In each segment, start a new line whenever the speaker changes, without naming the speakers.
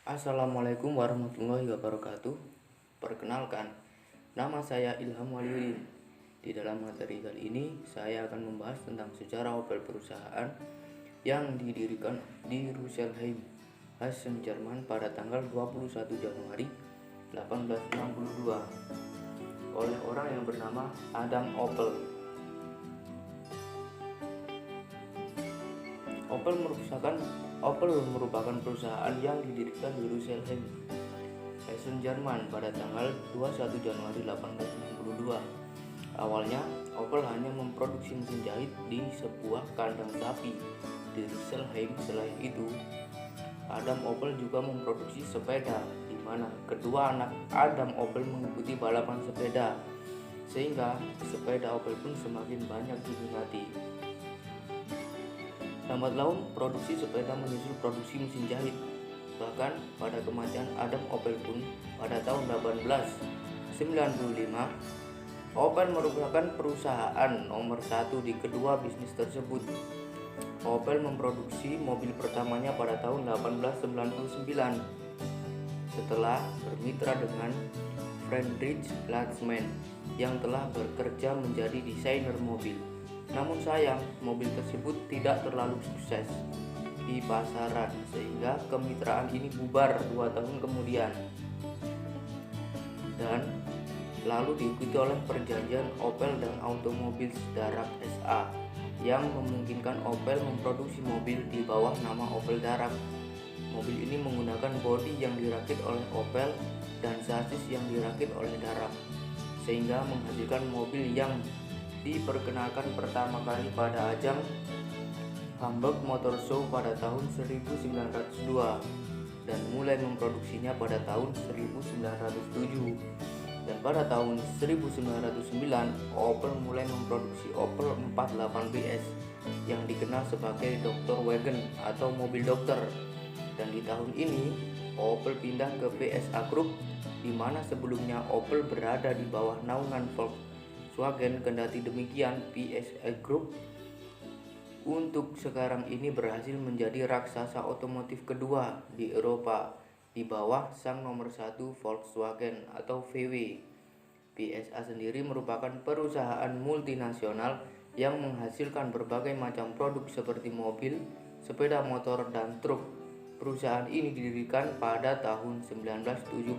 Assalamualaikum warahmatullahi wabarakatuh. Perkenalkan, nama saya Ilham Waliudin. Di dalam materi kali ini, saya akan membahas tentang sejarah Opel perusahaan yang didirikan di Rüsselsheim, Hessen, Jerman pada tanggal 21 Januari 1862 oleh orang yang bernama Adam Opel. Opel merupakan perusahaan yang didirikan di Rüsselsheim, Hessen, Jerman pada tanggal 21 Januari 1862. Awalnya, Opel hanya memproduksi mesin jahit di sebuah kandang sapi di Rüsselsheim. Selain itu, Adam Opel juga memproduksi sepeda, di mana kedua anak Adam Opel mengikuti balapan sepeda, sehingga sepeda Opel pun semakin banyak diminati. Lambat laun, produksi sepeda menyusul produksi mesin jahit. Bahkan pada kematian Adam Opel pun pada tahun 1895, Opel merupakan perusahaan nomor satu di kedua bisnis tersebut. Opel memproduksi mobil pertamanya pada tahun 1899 setelah bermitra dengan Friedrich Lachmann yang telah bekerja menjadi desainer mobil. Namun sayang, mobil tersebut tidak terlalu sukses di pasaran sehingga kemitraan ini bubar 2 tahun kemudian dan lalu diikuti oleh perjanjian Opel dan Automobil Darab SA yang memungkinkan Opel memproduksi mobil di bawah nama Opel Darab. Mobil ini menggunakan bodi yang dirakit oleh Opel dan sasis yang dirakit oleh Darab, sehingga menghasilkan mobil yang diperkenalkan pertama kali pada ajang Hamburg Motor Show pada tahun 1902 dan mulai memproduksinya pada tahun 1907. Dan pada tahun 1909 Opel mulai memproduksi Opel 48 BS yang dikenal sebagai Dr. Wagen atau mobil dokter. Dan di tahun ini Opel pindah ke PSA Group, di mana sebelumnya Opel berada di bawah naungan Volkswagen. Kendati demikian, PSA Group untuk sekarang ini berhasil menjadi raksasa otomotif kedua di Eropa di bawah sang nomor satu Volkswagen atau VW. PSA sendiri merupakan perusahaan multinasional yang menghasilkan berbagai macam produk seperti mobil, sepeda motor, dan truk. Perusahaan ini didirikan pada tahun 1976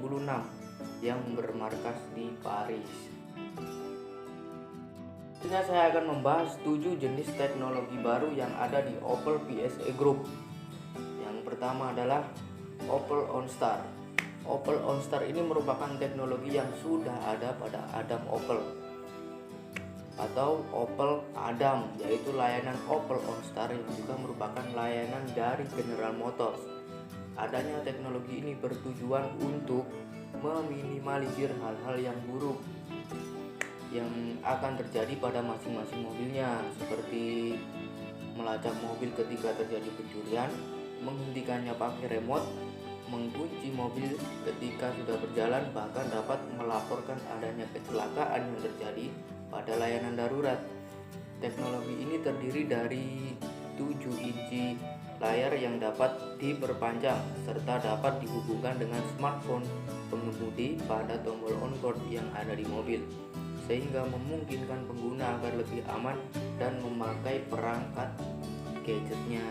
yang bermarkas di Paris. Selanjutnya saya akan membahas 7 jenis teknologi baru yang ada di Opel PSA Group. Yang pertama adalah Opel OnStar. Opel OnStar ini merupakan teknologi yang sudah ada pada Adam Opel atau Opel Adam, yaitu layanan Opel OnStar yang juga merupakan layanan dari General Motors. Adanya teknologi ini bertujuan untuk meminimalisir hal-hal yang buruk yang akan terjadi pada masing-masing mobilnya, seperti melacak mobil ketika terjadi pencurian, menghentikannya pakai remote, mengunci mobil ketika sudah berjalan, bahkan dapat melaporkan adanya kecelakaan yang terjadi pada layanan darurat. Teknologi ini terdiri dari 7 inci layar yang dapat diperpanjang serta dapat dihubungkan dengan smartphone pengemudi pada tombol onboard yang ada di mobil, sehingga memungkinkan pengguna agar lebih aman dan memakai perangkat gadgetnya.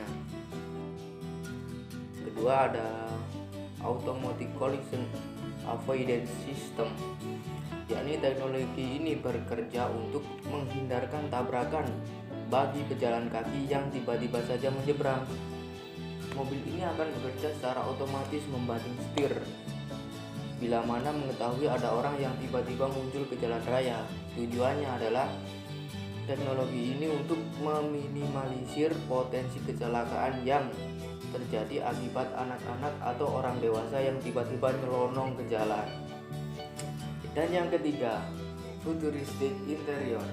Kedua ada Automatic Collision Avoidance System, yakni teknologi ini bekerja untuk menghindarkan tabrakan bagi pejalan kaki yang tiba-tiba saja menyeberang. Mobil ini akan bekerja secara otomatis membanting setir bila mana mengetahui ada orang yang tiba-tiba muncul ke jalan raya. Tujuannya adalah teknologi ini untuk meminimalisir potensi kecelakaan yang terjadi akibat anak-anak atau orang dewasa yang tiba-tiba nyelonong ke jalan. Dan yang ketiga, futuristic interior.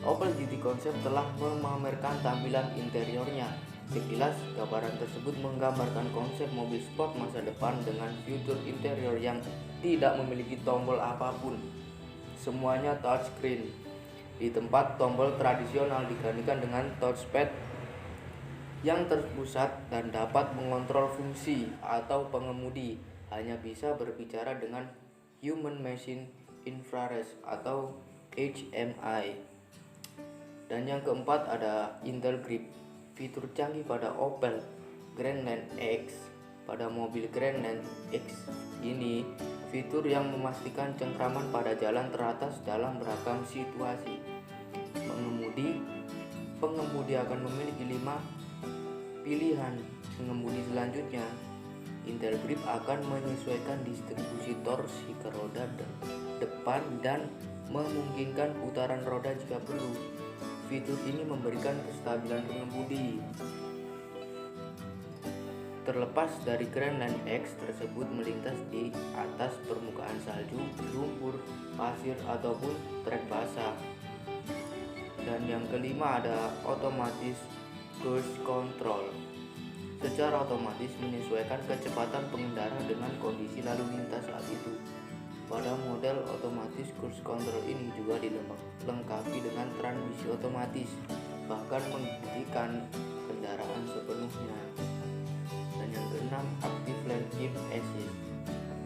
Opel GT Concept telah memamerkan tampilan interiornya. Sekilas, gambaran tersebut menggambarkan konsep mobil sport masa depan dengan fitur interior yang tidak memiliki tombol apapun. Semuanya touchscreen di tempat tombol tradisional digantikan dengan touchpad yang terpusat dan dapat mengontrol fungsi atau pengemudi, hanya bisa berbicara dengan Human Machine Interface atau HMI. Dan yang keempat ada Intel Grip, fitur canggih pada Opel Grandland X. Pada mobil Grandland X ini, fitur yang memastikan cengkraman pada jalan teratas dalam beragam situasi. Pengemudi akan memiliki 5 pilihan pengemudi selanjutnya. Intel Grip akan menyesuaikan distribusi torsi ke roda depan dan memungkinkan putaran roda jika perlu. Fitur ini memberikan kestabilan pengemudi. Terlepas dari Grandland X tersebut melintas di atas permukaan salju, lumpur, pasir, ataupun trek basah. Dan yang kelima ada Automatic Cruise Control. Secara otomatis menyesuaikan kecepatan pengendara dengan kondisi lalu lintas saat itu. Pada model Automatic Cruise Control ini juga dilengkapi dengan transmisi otomatis, bahkan menghentikan kendaraan sepenuhnya. Dan yang keenam, Active Lane Keep Assist.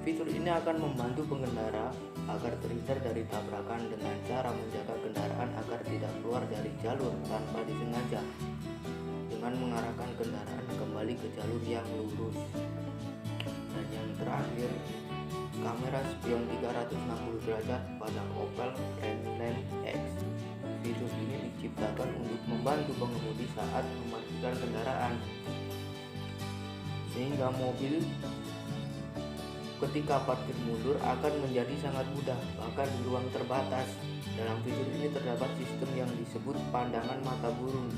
Fitur ini akan membantu pengendara agar terhindar dari tabrakan dengan cara menjaga kendaraan agar tidak keluar dari jalur tanpa disengaja, dengan mengarahkan kendaraan kembali ke jalur yang lurus. Dan yang terakhir, kamera spion 360 derajat pada Opel Grandland X. Fitur ini diciptakan untuk membantu pengemudi saat memarkirkan kendaraan, sehingga mobil ketika parkir mundur akan menjadi sangat mudah, bahkan di ruang terbatas. Dalam fitur ini terdapat sistem yang disebut pandangan mata burung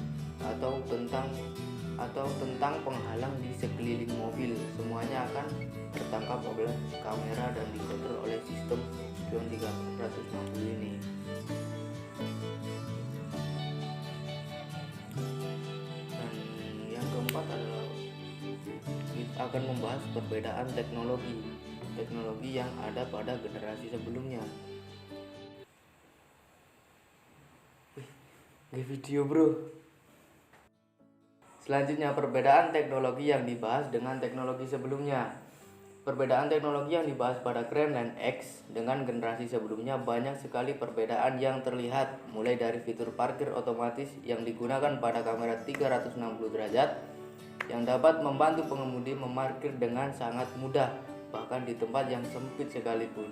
atau tentang penghalang di sekeliling mobil. Semuanya akan tertangkap oleh kamera dan dikontrol oleh sistem spion 360 ini. Dan yang keempat adalah kita akan membahas perbedaan teknologi yang ada pada generasi sebelumnya. Video bro. Selanjutnya, perbedaan teknologi yang dibahas dengan teknologi sebelumnya. Perbedaan teknologi yang dibahas pada Grandland X dengan generasi sebelumnya banyak sekali perbedaan yang terlihat, mulai dari fitur parkir otomatis yang digunakan pada kamera 360 derajat yang dapat membantu pengemudi memarkir dengan sangat mudah, bahkan di tempat yang sempit sekalipun,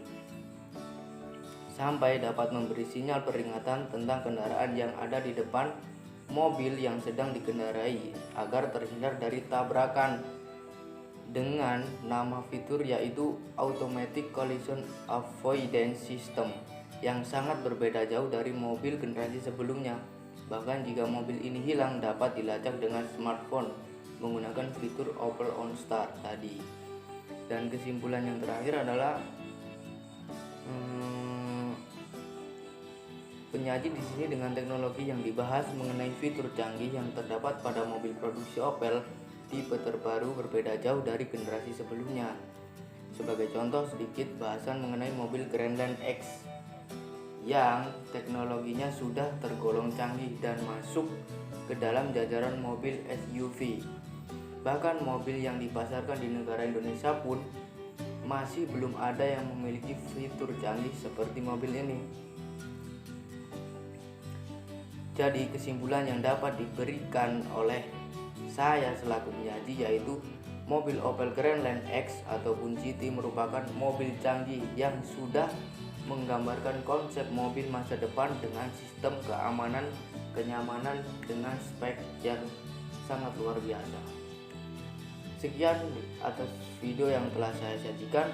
sampai dapat memberi sinyal peringatan tentang kendaraan yang ada di depan mobil yang sedang dikendarai agar terhindar dari tabrakan, dengan nama fitur yaitu Automatic Collision Avoidance System, yang sangat berbeda jauh dari mobil generasi sebelumnya. Bahkan jika mobil ini hilang, dapat dilacak dengan smartphone menggunakan fitur Opel OnStar tadi. Dan kesimpulan yang terakhir adalah penyaji di sini dengan teknologi yang dibahas mengenai fitur canggih yang terdapat pada mobil produksi Opel tipe terbaru berbeda jauh dari generasi sebelumnya. Sebagai contoh sedikit bahasan mengenai mobil Grandland X yang teknologinya sudah tergolong canggih dan masuk ke dalam jajaran mobil SUV. Bahkan mobil yang dipasarkan di negara Indonesia pun masih belum ada yang memiliki fitur canggih seperti mobil ini. Jadi kesimpulan yang dapat diberikan oleh saya selaku penyaji yaitu mobil Opel Grandland X ataupun GT merupakan mobil canggih yang sudah menggambarkan konsep mobil masa depan dengan sistem keamanan, kenyamanan dengan spek yang sangat luar biasa. Sekian atas video yang telah saya sajikan.